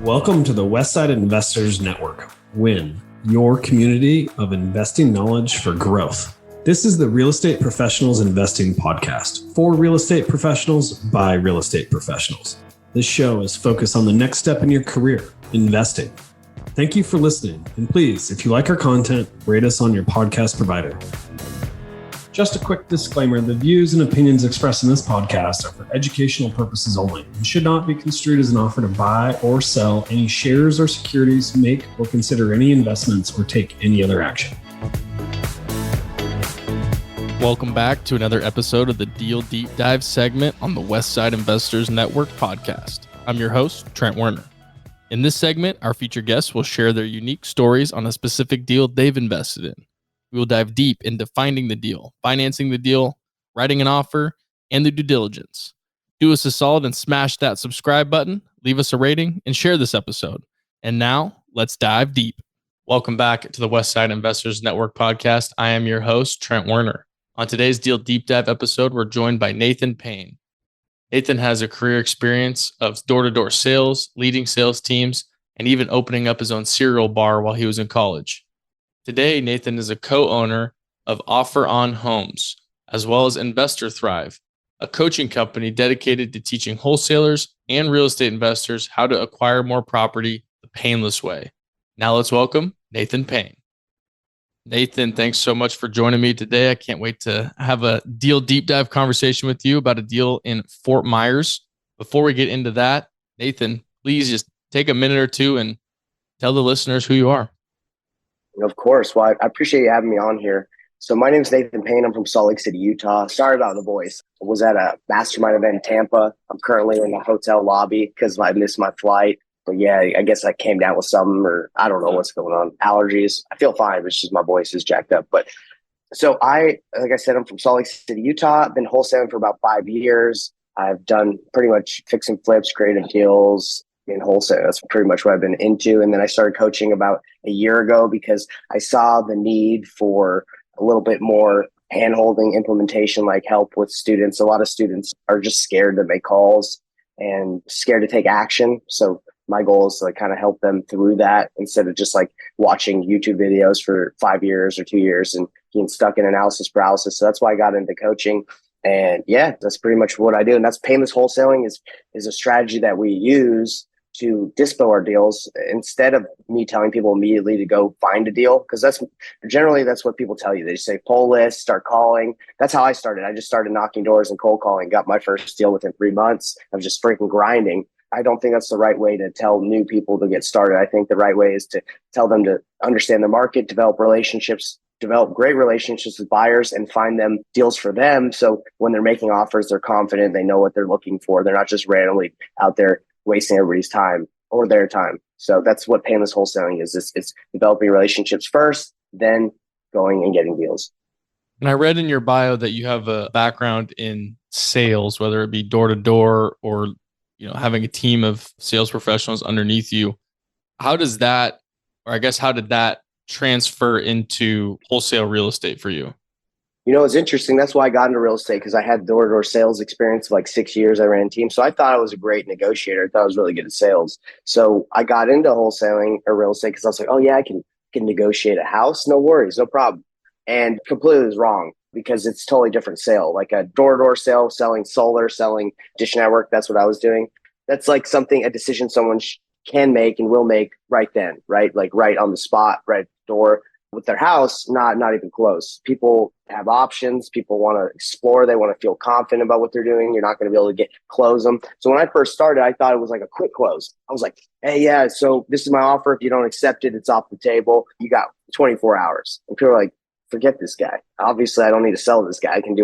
Welcome to the Westside Investors Network, WIN, your community of investing knowledge for growth. This is the Real Estate Professionals Investing Podcast for real estate professionals by real estate professionals. This show is focused on the next step in your career, investing. Thank you for listening. And please, if you like our content, rate us on your podcast provider. Just a quick disclaimer, the views and opinions expressed in this podcast are for educational purposes only and should not be construed as an offer to buy or sell any shares or securities, make or consider any investments, or take any other action. Welcome back to another episode of the Deal Deep Dive segment on the Westside Investors Network podcast. I'm your host, Trent Werner. In this segment, our featured guests will share their unique stories on a specific deal they've invested in. We will dive deep into finding the deal, financing the deal, writing an offer, and the due diligence. Do us a solid and smash that subscribe button, leave us a rating, and share this episode. And now, let's dive deep. Welcome back to the Westside Investors Network podcast. I am your host, Trent Werner. On today's Deal Deep Dive episode, we're joined by Nathan Payne. Nathan has a career experience of door-to-door sales, leading sales teams, and even opening up his own cereal bar while he was in college. Today, Nathan is a co-owner of Offer On Homes, as well as Investor Thrive, a coaching company dedicated to teaching wholesalers and real estate investors how to acquire more property the Painless way. Now let's welcome Nathan Payne. Nathan, thanks so much for joining me today. I can't wait to have a deal deep dive conversation with you about a deal in Fort Myers. Before we get into that, Nathan, please just take a minute or two and tell the listeners who you are. Of course. Well, I appreciate you having me on here. So my name is Nathan Payne. I'm from Salt Lake City, Utah. Sorry about the voice. I was at a mastermind event in Tampa. I'm currently in the hotel lobby because I missed my flight. But yeah, I guess I came down with something, or I don't know what's going on. Allergies. I feel fine. It's just my voice is jacked up. But so like I said, I'm from Salt Lake City, Utah. I've been wholesaling for about 5 years. I've done pretty much fix and flips, creative deals in wholesale. That's pretty much what I've been into. And then I started coaching about a year ago because I saw the need for a little bit more hand-holding implementation, like help with students. A lot of students are just scared to make calls and scared to take action. So my goal is to kind of help them through that instead of just like watching YouTube videos for 5 years or 2 years and being stuck in analysis paralysis. So that's why I got into coaching. And yeah, that's pretty much what I do. And that's Painless wholesaling is a strategy that we use to dispo our deals instead of me telling people immediately to go find a deal. Because that's what people tell you. They just say, pull list, start calling. That's how I started. I just started knocking doors and cold calling, got my first deal within 3 months of just freaking grinding. I don't think that's the right way to tell new people to get started. I think the right way is to tell them to understand the market, develop relationships, develop great relationships with buyers and find them deals for them. So when they're making offers, they're confident, they know what they're looking for. They're not just randomly out there wasting everybody's time or their time. So that's what Painless wholesaling is. It's developing relationships first, then going and getting deals. And I read in your bio that you have a background in sales, whether it be door to door or having a team of sales professionals underneath you. How did that transfer into wholesale real estate for you? It's interesting. That's why I got into real estate, because I had door-to-door sales experience for like 6 years. I ran teams. So I thought I was a great negotiator. I thought I was really good at sales. So I got into wholesaling or real estate because I was like, oh yeah, I can negotiate a house. No worries, no problem. And completely was wrong, because it's totally different sale. Like a door-to-door sale, selling solar, selling Dish Network. That's what I was doing. That's like a decision someone can make and will make right then, right? Like right on the spot, right door. With their house, not even close. People have options. People want to explore. They want to feel confident about what they're doing. You're not going to be able to close them. So when I first started, I thought it was like a quick close. I was like, hey, yeah, so this is my offer. If you don't accept it, it's off the table. You got 24 hours. And people are like, forget this guy. Obviously, I don't need to sell this guy. I can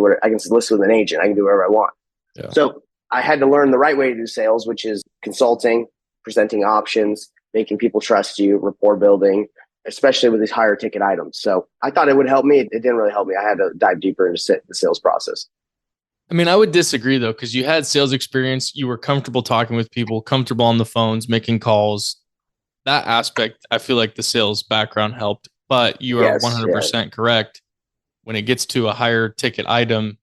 list with an agent. I can do whatever I want. Yeah. So I had to learn the right way to do sales, which is consulting, presenting options, making people trust you, rapport building, especially with these higher ticket items. So I thought it would help me. It didn't really help me. I had to dive deeper into the sales process. I mean, I would disagree though, because you had sales experience. You were comfortable talking with people, comfortable on the phones, making calls. That aspect, I feel like the sales background helped, but you are 100% correct. When it gets to a higher ticket item,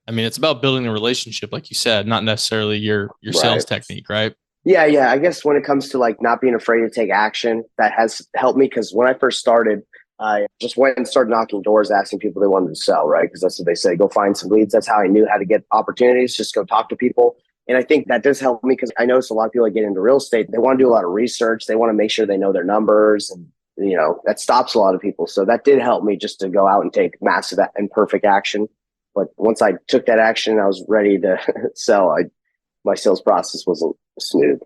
I mean, it's about building a relationship, like you said, not necessarily your sales technique, right? Yeah. I guess when it comes to like not being afraid to take action, that has helped me because when I first started, I just went and started knocking doors, asking people they wanted to sell, right? Because that's what they say. Go find some leads. That's how I knew how to get opportunities. Just go talk to people. And I think that does help me because I notice a lot of people that get into real estate, they want to do a lot of research. They want to make sure they know their numbers, and that stops a lot of people. So that did help me just to go out and take massive and perfect action. But once I took that action, I was ready to sell. My sales process wasn't smooth.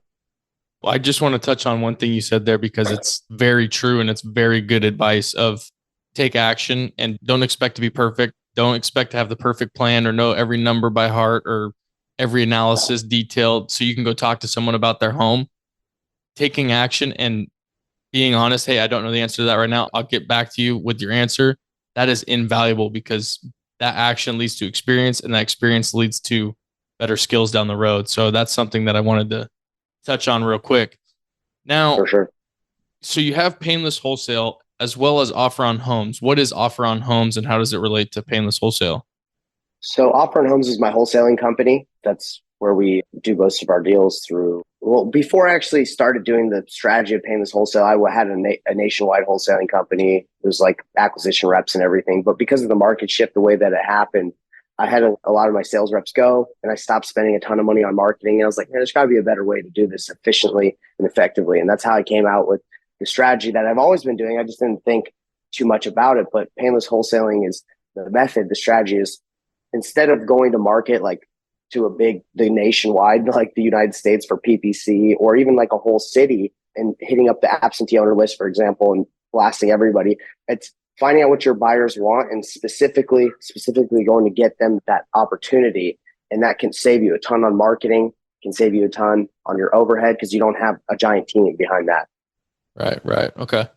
Well, I just want to touch on one thing you said there because it's very true and it's very good advice of take action and don't expect to be perfect. Don't expect to have the perfect plan or know every number by heart or every analysis detailed so you can go talk to someone about their home. Taking action and being honest, hey, I don't know the answer to that right now. I'll get back to you with your answer. That is invaluable because that action leads to experience and that experience leads to better skills down the road. So that's something that I wanted to touch on real quick. Now, For sure. so you have Painless Wholesale as well as Offer on Homes. What is Offer on Homes and how does it relate to Painless Wholesale? So Offer on Homes is my wholesaling company. That's where we do most of our deals through. Well, before I actually started doing the strategy of Painless Wholesale, I had a nationwide wholesaling company. It was like acquisition reps and everything. But because of the market shift, the way that it happened, I had a lot of my sales reps go and I stopped spending a ton of money on marketing. And I was like, man, there's got to be a better way to do this efficiently and effectively. And that's how I came out with the strategy that I've always been doing. I just didn't think too much about it. But Painless Wholesaling is the method. The strategy is instead of going to market like to the nationwide, like the United States for PPC or even like a whole city and hitting up the absentee owner list, for example, and blasting everybody, it's finding out what your buyers want and specifically going to get them that opportunity. And that can save you a ton on marketing, can save you a ton on your overhead because you don't have a giant team behind that. Right. Okay.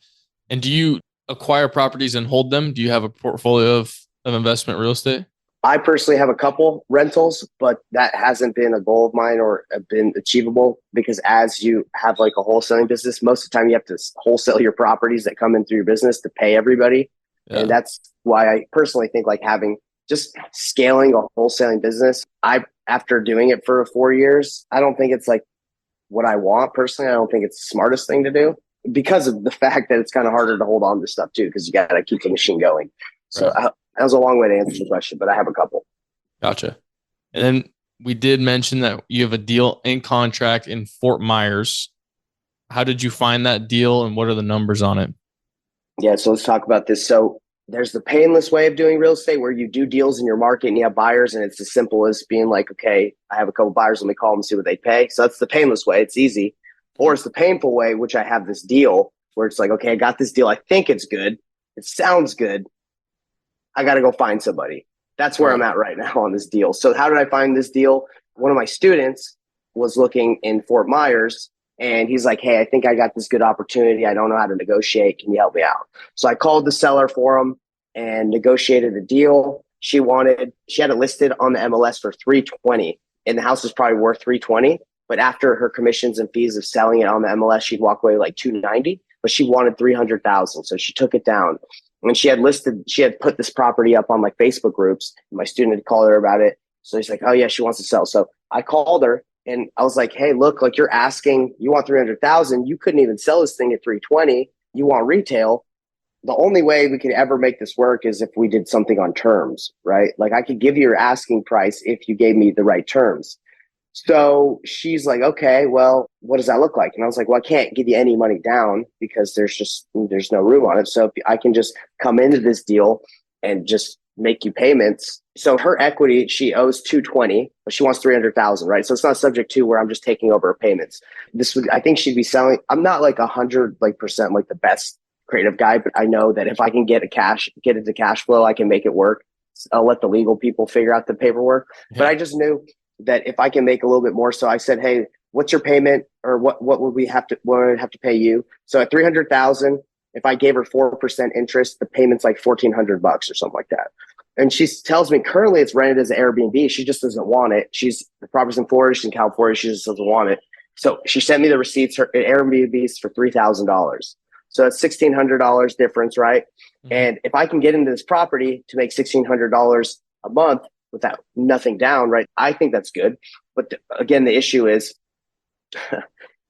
And do you acquire properties and hold them? Do you have a portfolio of investment real estate? I personally have a couple rentals, but that hasn't been a goal of mine or been achievable because as you have like a wholesaling business, most of the time you have to wholesale your properties that come in through your business to pay everybody. Yeah. And that's why I personally think like having just scaling a wholesaling business, after doing it for 4 years, I don't think it's like what I want personally. I don't think it's the smartest thing to do because of the fact that it's kind of harder to hold on to stuff too, because you got to keep the machine going. So right. That was a long way to answer the question, but I have a couple. Gotcha. And then we did mention that you have a deal in contract in Fort Myers. How did you find that deal and what are the numbers on it? Yeah, so let's talk about this. So there's the painless way of doing real estate where you do deals in your market and you have buyers and it's as simple as being like, okay, I have a couple buyers, let me call them and see what they pay. So that's the painless way. It's easy. Or it's the painful way, which I have this deal where it's like, okay, I got this deal. I think it's good. It sounds good. I got to go find somebody. That's where I'm at right now on this deal. So how did I find this deal? One of my students was looking in Fort Myers and he's like, hey, I think I got this good opportunity. I don't know how to negotiate. Can you help me out? So I called the seller for him and negotiated a deal. She had it listed on the MLS for $320 and the house was probably worth $320. But after her commissions and fees of selling it on the MLS, she'd walk away like $290, but she wanted $300,000. So she took it down. And she had put this property up on like Facebook groups. My student had called her about it. So he's like, oh yeah, she wants to sell. So I called her and I was like, hey, look, like you want 300,000. You couldn't even sell this thing at 320. You want retail. The only way we could ever make this work is if we did something on terms, right? Like I could give you your asking price if you gave me the right terms. So she's like, okay, well, what does that look like? And I was like, well, I can't give you any money down because there's no room on it. So if I can just come into this deal and just make you payments. So her equity, she owes 220, but she wants 300,000, right? So it's not subject to where I'm just taking over her payments. I think she'd be selling. I'm not like 100% like the best creative guy, but I know that if I can get it to cash flow, I can make it work. I'll let the legal people figure out the paperwork. Yeah. But I just knew that if I can make a little bit more. So I said, hey, what's your payment or what would we have to pay you? So at 300,000, if I gave her 4% interest, the payment's like $1,400 or something like that. And she tells me currently it's rented as an Airbnb. She just doesn't want it. The property's in Florida, she's in California. She just doesn't want it. So she sent me the receipts. Her Airbnb's for $3,000. So that's $1,600 difference, right? Mm-hmm. And if I can get into this property to make $1,600 a month, without nothing down, right? I think that's good. But again, the issue is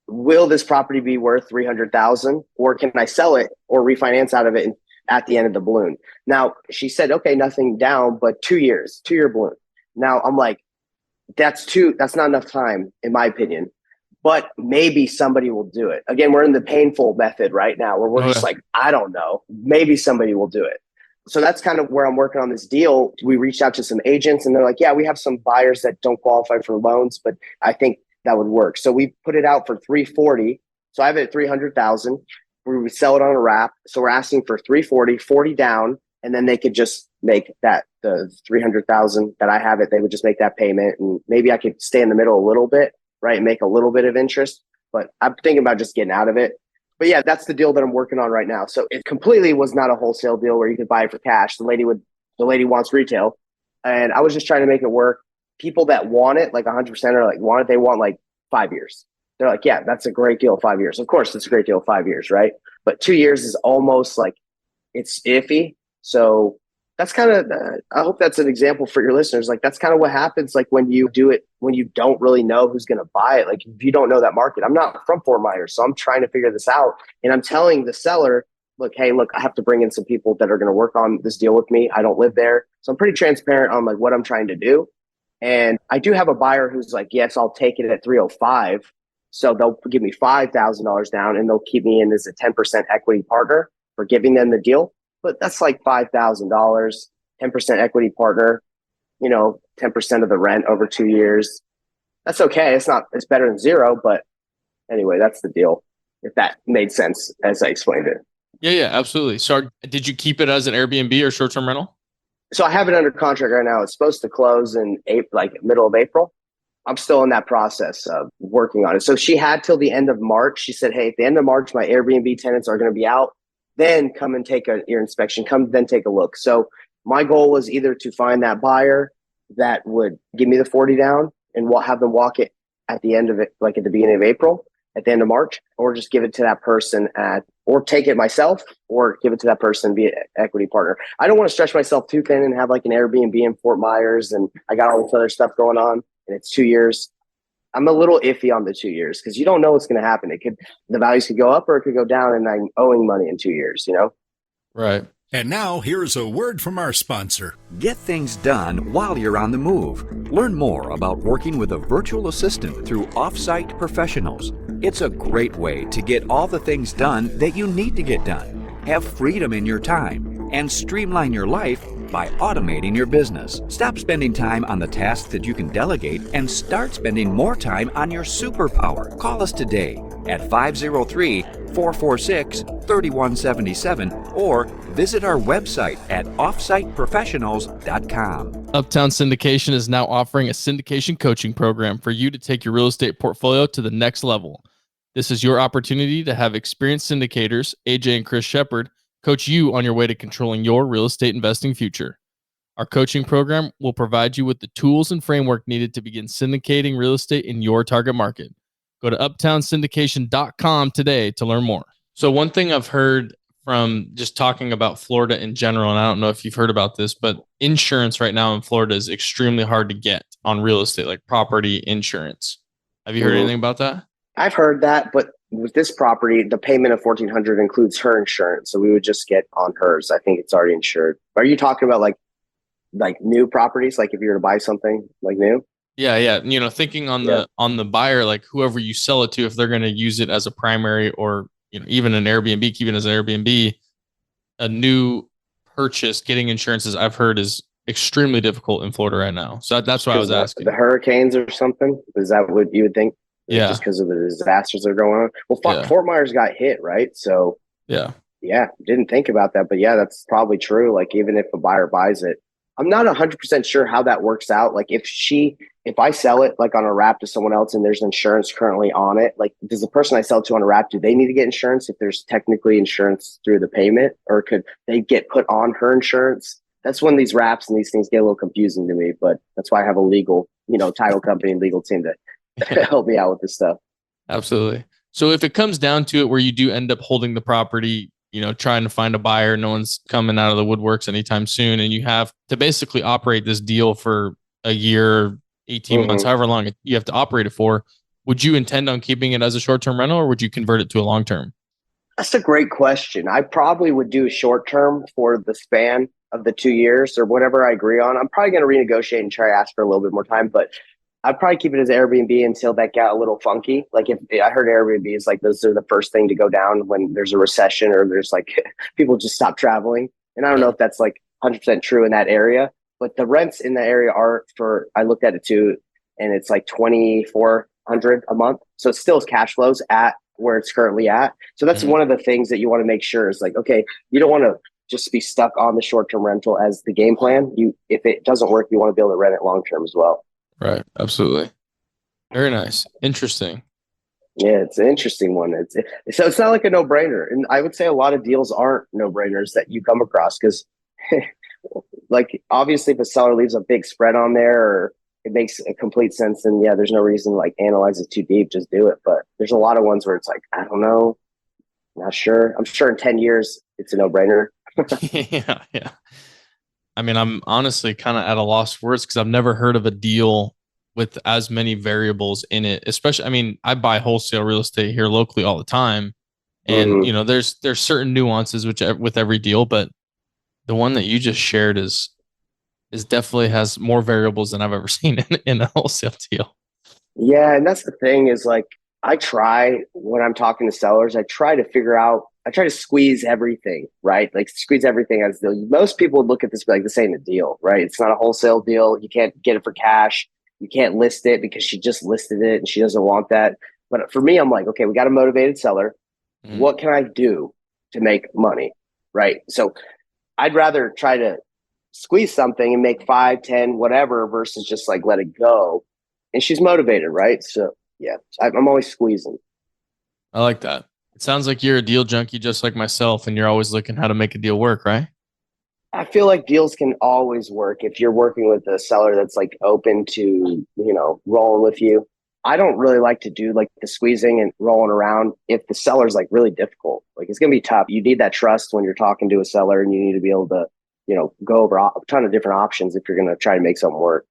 will this property be worth 300,000, or can I sell it or refinance out of it at the end of the balloon? Now she said, okay, nothing down, but 2 year balloon. Now I'm like, that's not enough time in my opinion, but maybe somebody will do it. Again, we're in the painful method right now where we're just like, I don't know, maybe somebody will do it. So that's kind of where I'm working on this deal. We reached out to some agents and they're like, yeah, we have some buyers that don't qualify for loans, but I think that would work. So we put it out for 340. So I have it at 300,000. We would sell it on a wrap. So we're asking for 340, 40 down, and then they could just make that the 300,000 that I have it. They would just make that payment, and maybe I could stay in the middle a little bit, right, and make a little bit of interest. But I'm thinking about just getting out of it. But yeah, that's the deal that I'm working on right now. So it completely was not a wholesale deal where you could buy it for cash. The lady wants retail, and I was just trying to make it work. People that want it, like 100% are like want it. They want like 5 years. They're like, yeah, that's a great deal. 5 years. Of course, it's a great deal. 5 years, right? But 2 years is almost like it's iffy. So that's kind of, I hope that's an example for your listeners. Like that's kind of what happens. Like when you do it, when you don't really know who's going to buy it, like if you don't know that market. I'm not from Fort Myers, so I'm trying to figure this out. And I'm telling the seller, look, hey, look, I have to bring in some people that are going to work on this deal with me. I don't live there. So I'm pretty transparent on like what I'm trying to do. And I do have a buyer who's like, yes, I'll take it at 305. So they'll give me $5,000 down and they'll keep me in as a 10% equity partner for giving them the deal. But that's like $5,000, 10% equity partner, 10% of the rent over 2 years. That's okay. It's better than zero. But anyway, that's the deal. If that made sense as I explained it. Yeah, absolutely. So did you keep it as an Airbnb or short-term rental? So I have it under contract right now. It's supposed to close in middle of April. I'm still in that process of working on it. So she had till the end of March. She said, hey, at the end of March, my Airbnb tenants are going to be out. Then come and take your inspection. Come then take a look. So my goal was either to find that buyer that would give me the 40 down and we'll have them walk it at the end of it, like at the beginning of April, at the end of March, or just give it to that person or take it myself or give it to that person via equity partner. I don't want to stretch myself too thin and have like an Airbnb in Fort Myers and I got all this other stuff going on and it's 2 years. I'm a little iffy on the 2 years because you don't know what's going to happen. The values could go up or it could go down and I'm owing money in 2 years, Right. And now here's a word from our sponsor. Get things done while you're on the move. Learn more about working with a virtual assistant through Offsite Professionals. It's a great way to get all the things done that you need to get done. Have freedom in your time and streamline your life by automating your business. Stop spending time on the tasks that you can delegate and start spending more time on your superpower. Call us today at 503-446-3177 or visit our website at offsiteprofessionals.com. Uptown Syndication is now offering a syndication coaching program for you to take your real estate portfolio to the next level. This is your opportunity to have experienced syndicators, AJ and Chris Shepard, coach you on your way to controlling your real estate investing future. Our coaching program will provide you with the tools and framework needed to begin syndicating real estate in your target market. Go to uptownsyndication.com today to learn more. So one thing I've heard from just talking about Florida in general, and I don't know if you've heard about this, but insurance right now in Florida is extremely hard to get on real estate, like property insurance. Have you heard anything about that? I've heard that, but with this property, the payment of $1,400 includes her insurance. So we would just get on hers. I think it's already insured. Are you talking about like new properties? Like if you were to buy something like new? Yeah. Thinking on the buyer, like whoever you sell it to, if they're going to use it as a primary or even an Airbnb, keep it as an Airbnb, a new purchase, getting insurances, I've heard is extremely difficult in Florida right now. So that's why I was asking. The hurricanes or something? Is that what you would think? Yeah. Just because of the disasters that are going on. Well, Fort Myers got hit, right? So yeah, didn't think about that. But yeah, that's probably true. Like even if a buyer buys it, I'm not 100% sure how that works out. Like if I sell it like on a wrap to someone else and there's insurance currently on it, like does the person I sell to on a wrap, do they need to get insurance if there's technically insurance through the payment, or could they get put on her insurance? That's when these wraps and these things get a little confusing to me, but that's why I have a legal, title company and legal team to help me out with this stuff. Absolutely. So if it comes down to it where you do end up holding the property, trying to find a buyer, no one's coming out of the woodworks anytime soon, and you have to basically operate this deal for a year, 18 months, however long you have to operate it for, Would you intend on keeping it as a short-term rental, or would you convert it to a long-term? That's a great question. I probably would do a short term for the span of the 2 years or whatever I agree on. I'm probably going to renegotiate and try to ask for a little bit more time, but I'd probably keep it as Airbnb until that got a little funky. Like if I heard Airbnb is like those are the first thing to go down when there's a recession or there's like people just stop traveling. And I don't know if that's like 100% true in that area, but the rents in the area are I looked at it too, and it's like 2,400 a month. So it still is cash flows at where it's currently at. So that's one of the things that you want to make sure is like, okay, you don't want to just be stuck on the short-term rental as the game plan. If it doesn't work, you want to be able to rent it long-term as well. Right. Absolutely. Very nice. Interesting. Yeah, it's an interesting one. So it's not like a no-brainer. And I would say a lot of deals aren't no-brainers that you come across because like obviously if a seller leaves a big spread on there or it makes a complete sense, and yeah, there's no reason to like analyze it too deep, just do it. But there's a lot of ones where it's like, I don't know, not sure. I'm sure in 10 years it's a no-brainer. Yeah. I mean, I'm honestly kind of at a loss for words because I've never heard of a deal with as many variables in it. Especially, I mean, I buy wholesale real estate here locally all the time, and you know, there's certain nuances with every deal, but the one that you just shared is definitely has more variables than I've ever seen in a wholesale deal. Yeah, and that's the thing is like I try when I'm talking to sellers, I try to squeeze everything, right? Like squeeze everything as a deal. Most people would look at this like this ain't a deal, right? It's not a wholesale deal. You can't get it for cash. You can't list it because she just listed it and she doesn't want that. But for me, I'm like, okay, we got a motivated seller. What can I do to make money, right? So I'd rather try to squeeze something and make 5, 10, whatever, versus just like let it go. And she's motivated, right? So yeah, I'm always squeezing. I like that. It sounds like you're a deal junkie just like myself, and you're always looking how to make a deal work, right? I feel like deals can always work if you're working with a seller that's like open to, rolling with you. I don't really like to do like the squeezing and rolling around if the seller's like really difficult. Like it's going to be tough. You need that trust when you're talking to a seller, and you need to be able to go over a ton of different options if you're going to try to make something work.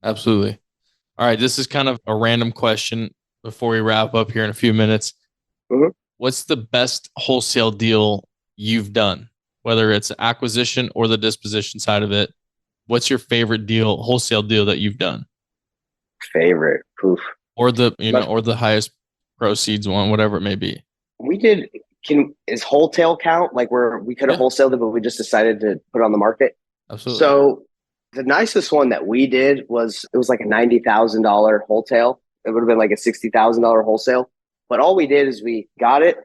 Absolutely. All right. This is kind of a random question before we wrap up here in a few minutes. What's the best wholesale deal you've done, whether it's acquisition or the disposition side of it? What's your favorite wholesale deal that you've done? Favorite? Oof. Or the highest proceeds one, whatever it may be. We did. Is wholesale count? Like where we could have wholesaled it, but we just decided to put it on the market. Absolutely. So the nicest one that we did it was like a $90,000 wholesale. It would have been like a $60,000 wholesale. But all we did is we got it,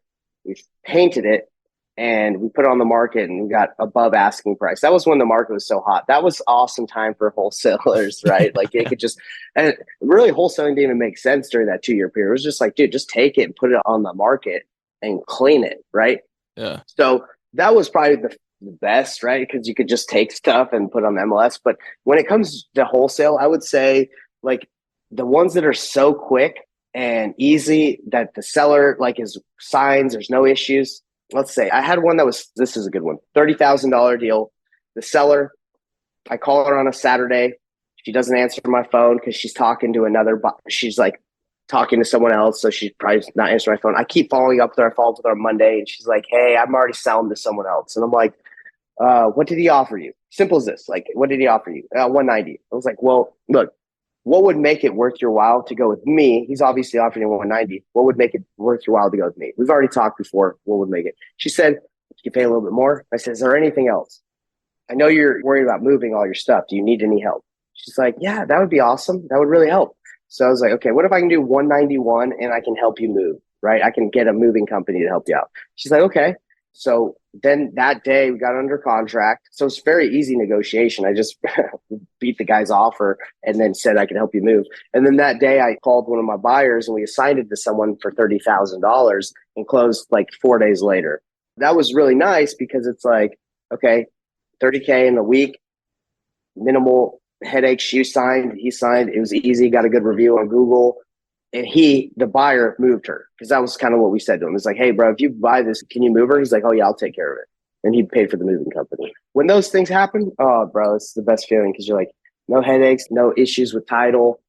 we painted it, and we put it on the market, and we got above asking price. That was when the market was so hot. That was awesome time for wholesalers, right? Like they could just, and really wholesaling didn't even make sense during that 2-year period. It was just like, dude, just take it and put it on the market and clean it, right? Yeah. So that was probably the best, right? Because you could just take stuff and put on MLS. But when it comes to wholesale, I would say like the ones that are so quick and easy that the seller like is signs, there's no issues. Let's say I had one this is a good one, $30,000 deal. The seller, I call her on a Saturday. She doesn't answer my phone because she's talking to she's like talking to someone else. So she's probably not answering my phone. I keep following up with her. I followed up with her on Monday, and she's like, hey, I'm already selling to someone else. And I'm like, what did he offer you? Simple as this. Like, what did he offer you? 190. I was like, well, look, what would make it worth your while to go with me? He's obviously offering you 190. What would make it worth your while to go with me? We've already talked before. What would make it? She said, you pay a little bit more. I said, is there anything else? I know you're worried about moving all your stuff. Do you need any help? She's like, yeah, that would be awesome. That would really help. So I was like, okay, what if I can do 191 and I can help you move, right? I can get a moving company to help you out. She's like, okay. So then that day we got under contract. So it's very easy negotiation. I just beat the guy's offer and then said I could help you move. And then that day I called one of my buyers and we assigned it to someone for $30,000 and closed like 4 days later. That was really nice because it's like, okay, $30K in a week, minimal headaches. You signed, he signed. It was easy. Got a good review on Google. And the buyer moved her because that was kind of what we said to him. It's like, hey, bro, if you buy this, can you move her? He's like, oh, yeah, I'll take care of it. And he paid for the moving company. When those things happen, oh, bro, it's the best feeling because you're like, no headaches, no issues with title.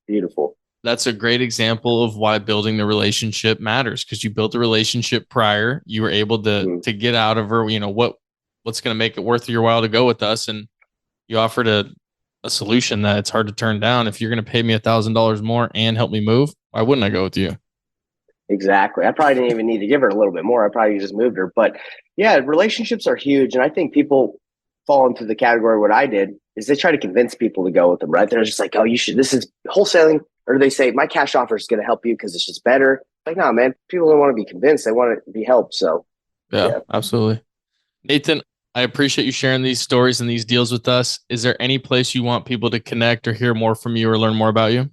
Beautiful. that's a great example of why building the relationship matters, because you built a relationship prior. You were able to get out of her, what's going to make it worth your while to go with us. And you offered a solution that it's hard to turn down. If you're going to pay me $1,000 more and help me move, why wouldn't I go with you? Exactly. I probably didn't even need to give her a little bit more. I probably just moved her. But yeah, relationships are huge. And I think people fall into the category, what I did is they try to convince people to go with them, right? They're just like, oh, you should, this is wholesaling. Or they say, my cash offer is going to help you because it's just better. Like, no, man, people don't want to be convinced. They want to be helped. So yeah, absolutely. Nathan, I appreciate you sharing these stories and these deals with us. Is there any place you want people to connect or hear more from you or learn more about you?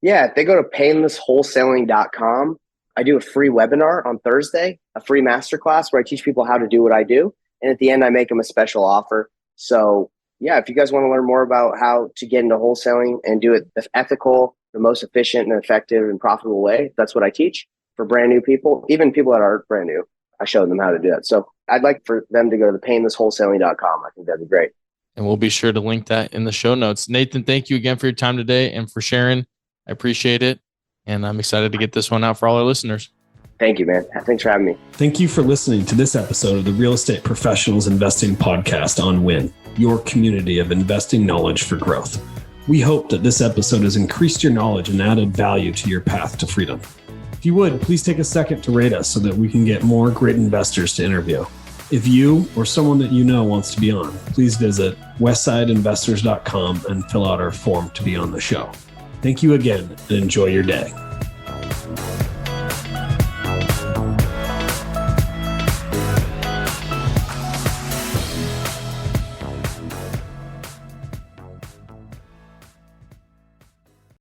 Yeah, if they go to painlesswholesaling.com, I do a free webinar on Thursday, a free masterclass where I teach people how to do what I do. And at the end, I make them a special offer. So yeah, if you guys want to learn more about how to get into wholesaling and do it the ethical, the most efficient and effective and profitable way, that's what I teach for brand new people, even people that aren't brand new. I show them how to do that. So I'd like for them to go to painlesswholesaling.com. I think that'd be great. And we'll be sure to link that in the show notes. Nathan, thank you again for your time today and for sharing. I appreciate it. And I'm excited to get this one out for all our listeners. Thank you, man. Thanks for having me. Thank you for listening to this episode of the Real Estate Professionals Investing Podcast on Win, your community of investing knowledge for growth. We hope that this episode has increased your knowledge and added value to your path to freedom. If you would, please take a second to rate us so that we can get more great investors to interview. If you or someone that you know wants to be on, please visit westsideinvestors.com and fill out our form to be on the show. Thank you again and enjoy your day.